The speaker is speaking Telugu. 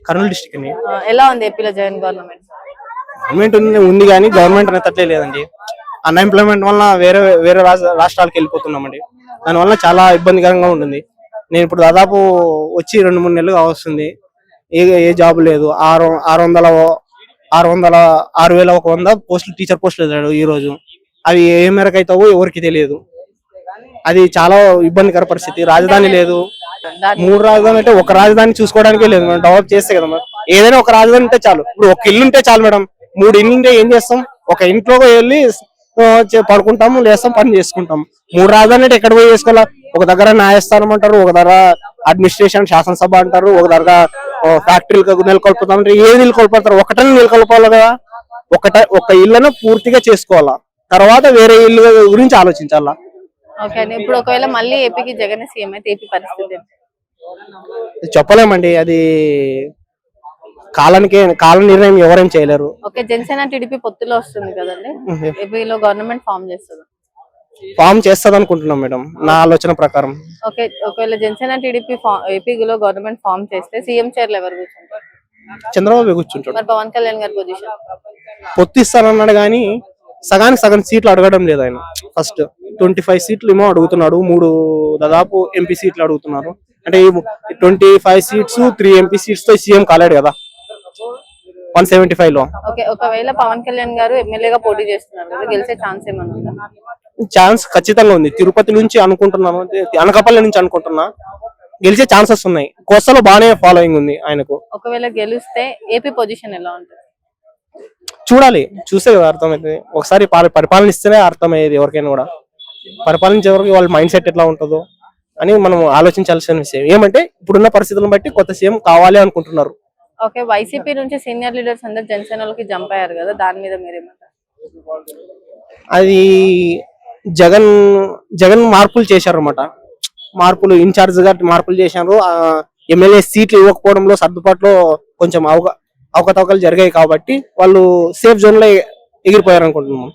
కర్నూలు డిస్ట్రిక్ట్ అండి. ఎలా ఉంది ఏపీలో జగన్ గవర్నమెంట్? గవర్నమెంట్ ఉంది కానీ గవర్నమెంట్ అనేది తట్టలే లేదండి. అన్ఎంప్లాయ్మెంట్ వల్ల వేరే వేరే రాష్ట్రాలకు వెళ్ళిపోతున్నామండి. దానివల్ల చాలా ఇబ్బందికరంగా ఉంటుంది. నేను ఇప్పుడు దాదాపు వచ్చి 2-3 నెలలు వస్తుంది. ఏ జాబ్ లేదు. 6,100 పోస్టులు టీచర్ పోస్టులు వేసాడు ఈ రోజు. అవి ఏ మేరకు అవుతావో ఎవరికి తెలియదు. అది చాలా ఇబ్బందికర పరిస్థితి. రాజధాని లేదు. 3 రాజధాని అంటే ఒక రాజధాని చూసుకోవడానికే లేదు. మనం డెవలప్ చేస్తే కదా మేడం. ఏదైనా ఒక రాజధాని ఉంటే చాలు. ఇప్పుడు ఒక ఇల్లు ఉంటే చాలు మేడం. 3 ఇల్లు ఉంటే ఏం చేస్తాం? ఒక ఇంట్లో వెళ్ళి పడుకుంటాము, లేస్తాం, పని చేసుకుంటాం. 3 రాజధాని అంటే ఎక్కడ పోయి చేసుకోవాలా? ఒక దగ్గర న్యాయస్థానం అంటారు, ఒక దగ్గర అడ్మినిస్ట్రేషన్ శాసనసభ అంటారు, ఒక దగ్గర ఫ్యాక్టరీలకు నెలకొల్పుతామంటే ఏది నెలకొల్పుతారు? ఒకటని నెలకొల్పాలి కదా. ఒక ఇళ్ళను పూర్తిగా చేసుకోవాలా, తర్వాత వేరే ఇల్లు గురించి ఆలోచించాలా. ఓకే, ఇప్పుడు ఒకవేళ మళ్ళీ ఏపీకి జగన్ సీఎం అయితే ఏపీ పరిస్థితి చెప్పలేమండి. అది కాల నిర్ణయం ఎవరేం చేయలేరు. ఓకే, జనసేన టీడీపీ పొత్తులో వస్తుంది కదండి, ఏపీలో గవర్నమెంట్ ఫామ్ చేస్తుంది అనుకుంటున్నాం మేడం, నా ఆలోచన ప్రకారం. ఓకే, ఒకవేళ జనసేన టీడీపీ ఏపీలో గవర్నమెంట్ ఫామ్ చేస్తే సీఎం చైర్లు ఎవరు కూర్చుంటారు? చంద్రబాబు కూర్చుంటాడు. మరి పవన్ కళ్యాణ్ గారి పొజిషన్? పొత్తిస్తానన్నాడు కానీ సగానికి సగం సీట్లు అడగడం లేదు ఆయన. ఫస్ట్ 25 సీట్లు ఏమో అడుగుతున్నాడు. 3 దాదాపు ఎంపీ సీట్లు అడుగుతున్నారు. అంటే 25 సీట్స్ 3 ఎంపీ సీట్స్ తో సీఎం కాలేడు కదా 175 లో. ఓకే, ఒకవేళ పవన్ కళ్యాణ్ గారు ఎమ్మెల్యేగా పోటీ చేస్తున్నారు కదా, గెలిచే ఛాన్స్ ఏమన్నా ఉందా? ఛాన్స్ ఖచ్చితంగా ఉంది. తిరుపతి నుంచి అనుకుంటున్నాను, అనకాపల్లి నుంచి అనుకుంటున్నా, గెలిచే ఛాన్సెస్ ఉన్నాయి. కోస్తాలో బాగానే ఫాలోయింగ్ ఉంది ఆయనకు. ఒకవేళ గెలిస్తే ఏపీ పొజిషన్ ఎలా ఉంటుంది? చూడాలి, చూసే కదా అర్థమైంది. ఒకసారి పరిపాలన ఇస్తేనే అర్థమయ్యేది ఎవరికైనా కూడా. పరిపాలించే వరకు వాళ్ళ మైండ్ సెట్ ఎట్లా ఉంటుందో అని మనం ఆలోచించాల్సిన విషయం. ఏమంటే ఇప్పుడున్న పరిస్థితులను బట్టి కొత్త సీఎం కావాలి అనుకుంటున్నారు. ఓకే, వైసీపీ నుంచి సీనియర్ లీడర్స్ అందరు జనసేనలోకి జంప్ అయ్యారు కదా, దాని మీద మీరేమంటారు? అది జగన్ మార్పులు చేశారు అన్నమాట. మార్పులు ఇన్ఛార్జ్ గా మార్పులు చేశారు. ఎమ్మెల్యే సీట్లు ఇవ్వకపోవడంలో సర్దుబాటులో కొంచెం అవకతవకలు జరిగాయి కాబట్టి వాళ్ళు సేఫ్ జోన్ లో ఎగిరిపోయారు అనుకుంటున్నాం.